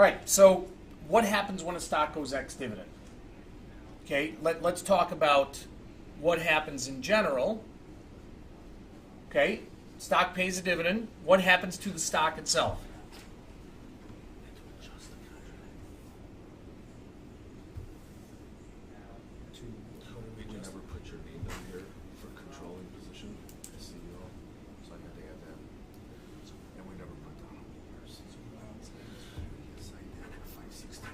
All right, so what happens when a stock goes ex-dividend? Okay, let's talk about what happens in general. Okay, stock pays a dividend. What happens to the stock itself? We never put your name down here for controlling position as CEO, so I had to add that. And we never put down yours. Sign that at 516.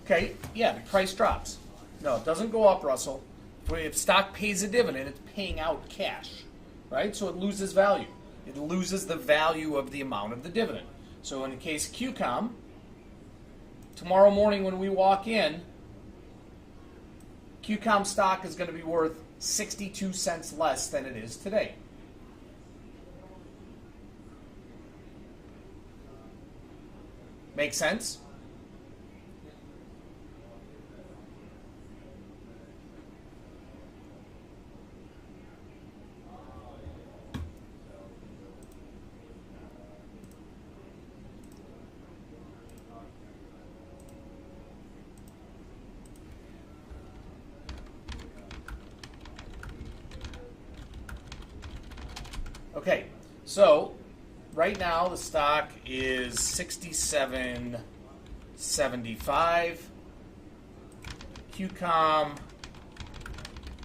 Okay, yeah, the price drops. No, it doesn't go up, Russell. If stock pays a dividend, it's paying out cash, right? So it loses value. It loses the value of the amount of the dividend. So in the case of QCOM, tomorrow morning when we walk in, QCOM stock is going to be worth 62 cents less than it is today. Make sense? Okay, so right now the stock is 67.75. QCOM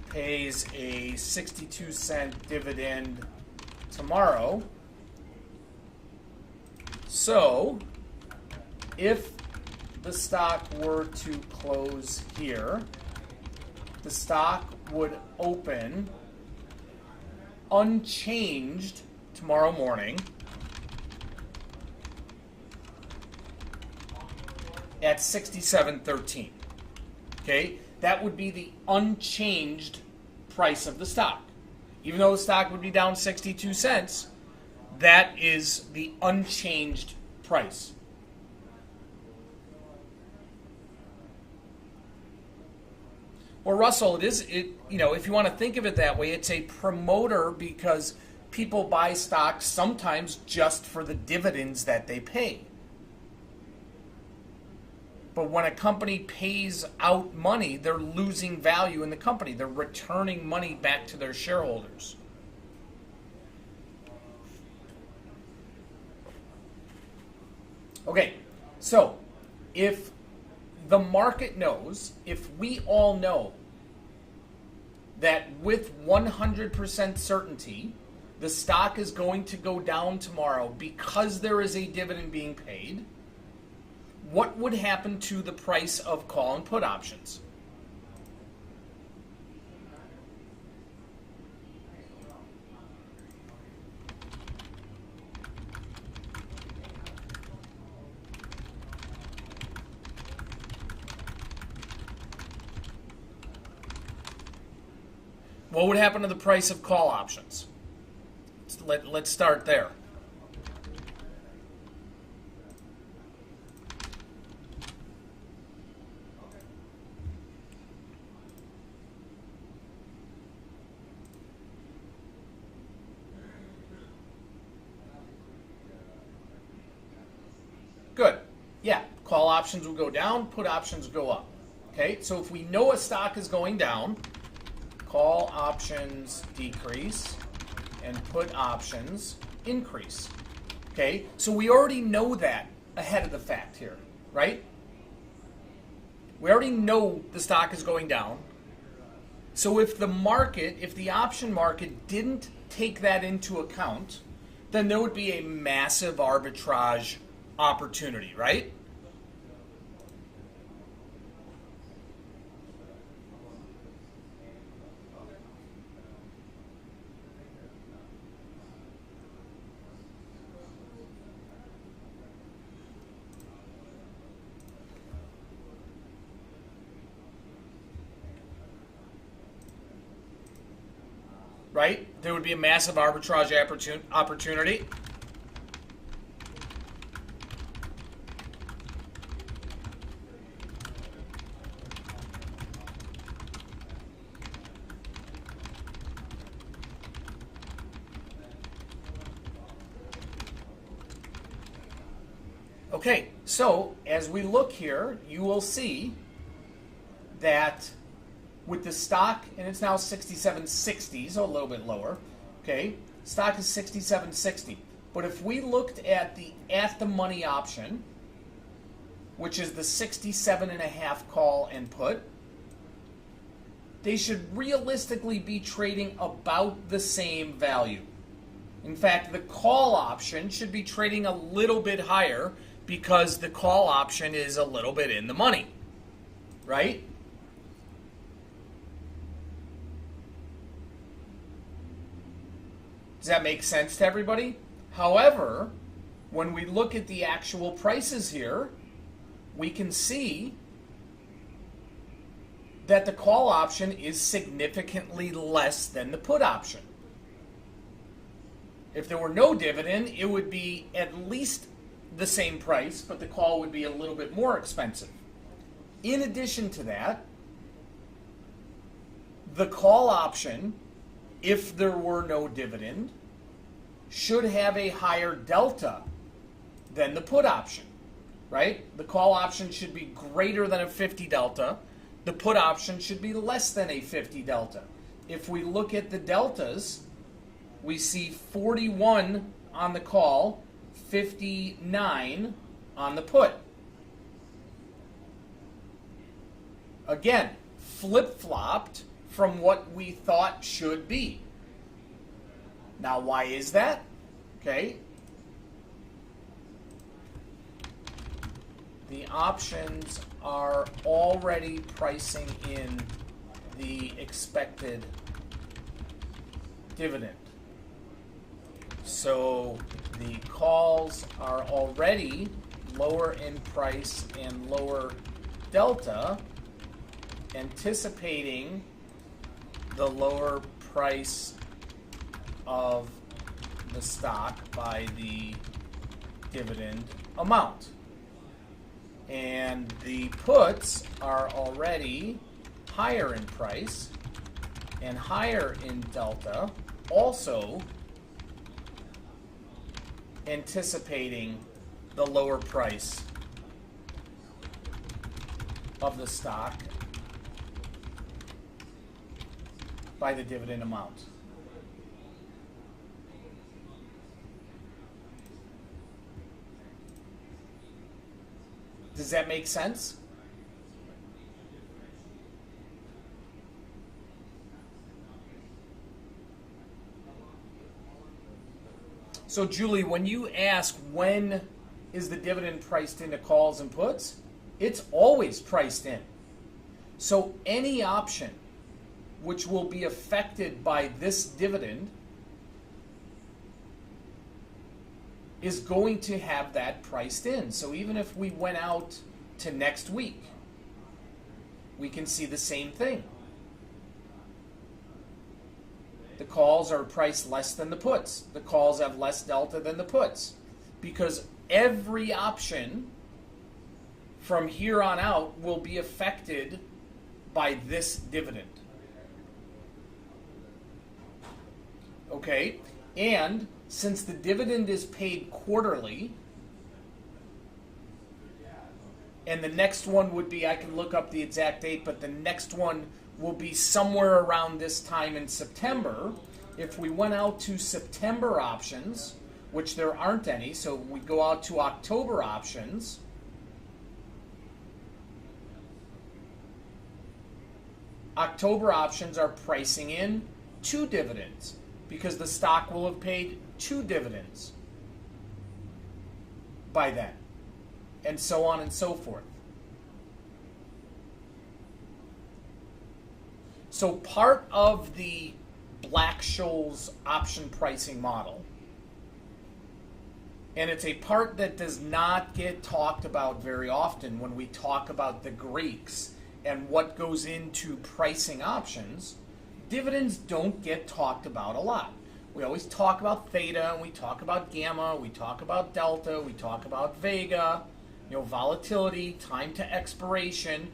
pays a 62-cent dividend tomorrow. So if the stock were to close here, the stock would open unchanged tomorrow morning at 67.13. Okay, that would be the unchanged price of the stock. Even though the stock would be down 62 cents, that is the unchanged price. Well, Russell, if you want to think of it that way, it's a promoter because people buy stocks sometimes just for the dividends that they pay. But when a company pays out money, they're losing value in the company. They're returning money back to their shareholders. Okay, so if the market knows, if we all know that with 100% certainty, the stock is going to go down tomorrow because there is a dividend being paid, what would happen to the price of call and put options? What would happen to the price of call options? Let's start there. Good. Yeah, call options will go down, put options go up. Okay, so if we know a stock is going down, call options decrease and put options increase. Okay, so we already know that ahead of the fact here, right? We already know the stock is going down. So if the option market didn't take that into account, then there would be a massive arbitrage opportunity, right? Right? There would be a massive arbitrage opportunity. Okay, so as we look here, you will see that with the stock, and it's now 67.60, so a little bit lower, okay? Stock is 67.60. But if we looked at the at-the-money option, which is the 67.5 call and put, they should realistically be trading about the same value. In fact, the call option should be trading a little bit higher because the call option is a little bit in the money, right? Does that make sense to everybody? However, when we look at the actual prices here, we can see that the call option is significantly less than the put option. If there were no dividend, it would be at least the same price, but the call would be a little bit more expensive. In addition to that, the call option, if there were no dividend, should have a higher delta than the put option, right? The call option should be greater than a 50 delta. The put option should be less than a 50 delta. If we look at the deltas, we see 41 on the call, 59 on the put. Again, flip-flopped from what we thought should be. Now, why is that? Okay. The options are already pricing in the expected dividend. So the calls are already lower in price and lower delta, anticipating the lower price of the stock by the dividend amount. And the puts are already higher in price and higher in delta, also anticipating the lower price of the stock by the dividend amount. Does that make sense? So Julie, when you ask when is the dividend priced into calls and puts, it's always priced in. So any option which will be affected by this dividend is going to have that priced in. So even if we went out to next week, we can see the same thing. The calls are priced less than the puts. The calls have less delta than the puts, because every option from here on out will be affected by this dividend. Okay? And since the dividend is paid quarterly, and the next one would be, I can look up the exact date, but the next one will be somewhere around this time in September. If we went out to September options, which there aren't any, so we go out to October options, October options are pricing in 2 dividends because the stock will have paid 2 dividends by then, and so on and so forth. So part of the Black-Scholes option pricing model, and it's a part that does not get talked about very often when we talk about the Greeks and what goes into pricing options, dividends don't get talked about a lot. We always talk about theta, and we talk about gamma, we talk about delta, we talk about vega, volatility, time to expiration.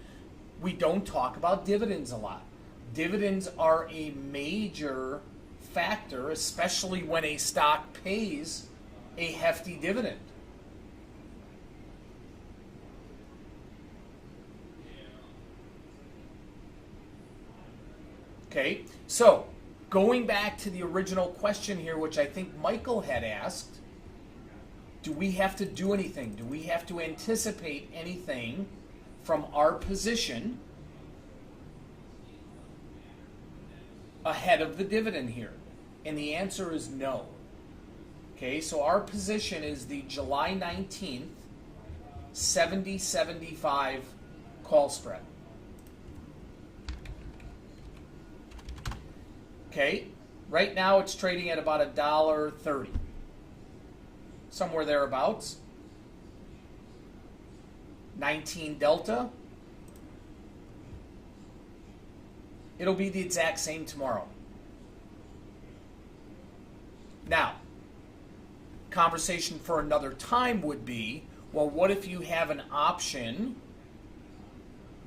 We don't talk about dividends a lot. Dividends are a major factor, especially when a stock pays a hefty dividend. Okay, so going back to the original question here, which I think Michael had asked, do we have to do anything? Do we have to anticipate anything from our position ahead of the dividend here? And the answer is no. Okay, so our position is the July 19th 70.75 call spread. Okay, right now it's trading at about $1.30. Somewhere thereabouts. 19 delta. It'll be the exact same tomorrow. Now, conversation for another time would be, well, what if you have an option?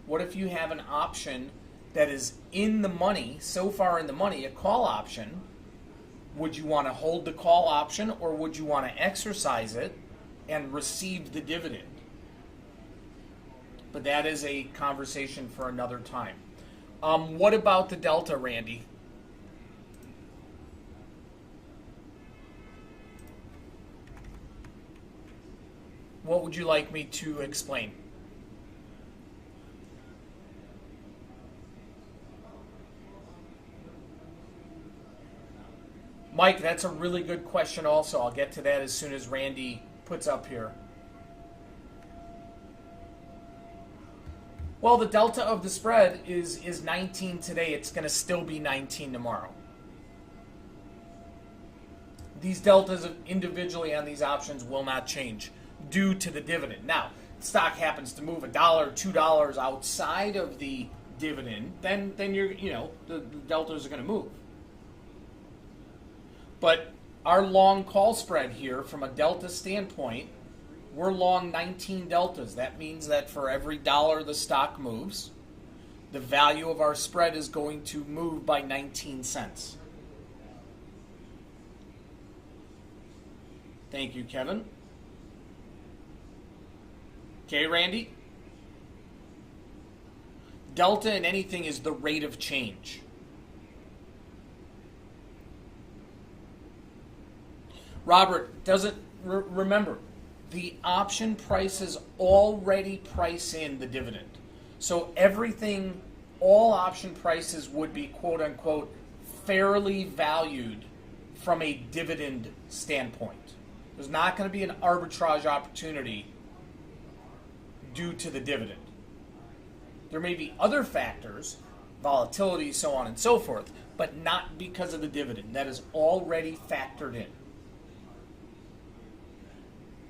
What if you have an option that is in the money, so far in the money, a call option? Would you want to hold the call option, or would you want to exercise it and receive the dividend? But that is a conversation for another time. What about the delta, Randy? What would you like me to explain? Mike, that's a really good question also. I'll get to that as soon as Randy puts up here. Well, the delta of the spread is 19 today. It's going to still be 19 tomorrow. These deltas individually on these options will not change due to the dividend. Now, stock happens to move $1, $2 outside of the dividend, then the deltas are going to move. But our long call spread here, from a delta standpoint, we're long 19 deltas. That means that for every dollar the stock moves, the value of our spread is going to move by 19 cents. Thank you, Kevin. Okay, Randy? Delta in anything is the rate of change. Robert, remember, the option prices already price in the dividend. So everything, all option prices would be quote unquote fairly valued from a dividend standpoint. There's not going to be an arbitrage opportunity due to the dividend. There may be other factors, volatility, so on and so forth, but not because of the dividend. That is already factored in.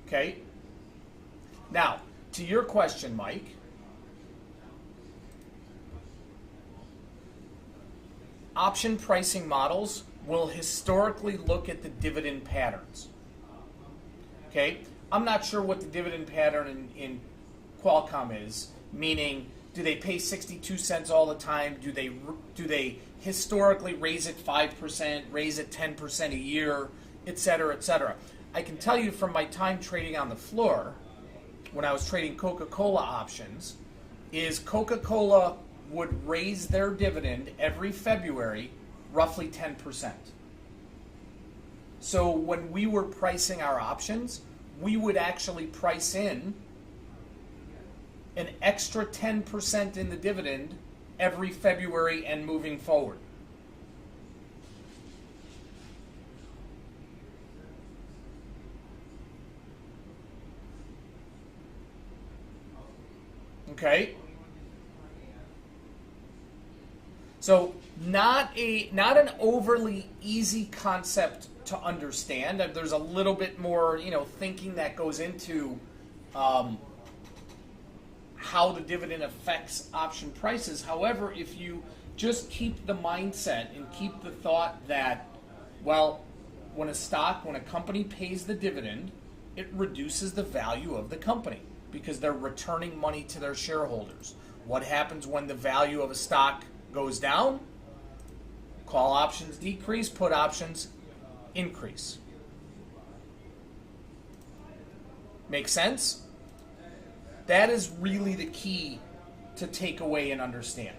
Okay? Now, to your question, Mike, option pricing models will historically look at the dividend patterns. Okay? I'm not sure what the dividend pattern in Qualcomm is, meaning, do they pay 62 cents all the time? Do they historically raise it 5%, raise it 10% a year, et cetera, et cetera? I can tell you from my time trading on the floor, when I was trading Coca-Cola options, is Coca-Cola would raise their dividend every February roughly 10%. So when we were pricing our options, we would actually price in an extra 10% in the dividend every February and moving forward. Okay? So not an overly easy concept to understand. There's a little bit more, thinking that goes into how the dividend affects option prices. However, if you just keep the mindset and keep the thought that, well, when a company pays the dividend, it reduces the value of the company because they're returning money to their shareholders. What happens when the value of a stock goes down? Call options decrease, put options increase. Make sense? That is really the key to take away and understand.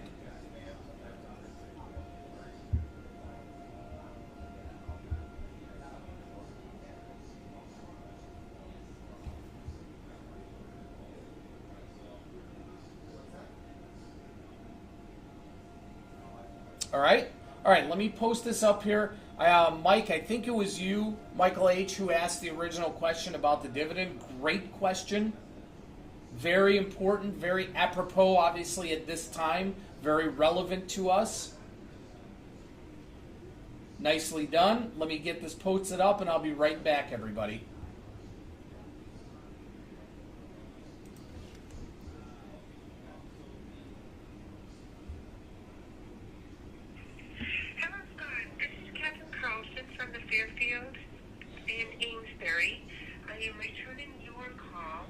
All right? All right, let me post this up here. Mike, I think it was you, Michael H., who asked the original question about the dividend. Great question. Very important, very apropos, obviously, at this time. Very relevant to us. Nicely done. Let me get this posted up, and I'll be right back, everybody. Hello, Scott. This is Catherine Carlson from the Fairfield in Amesbury. I am returning your call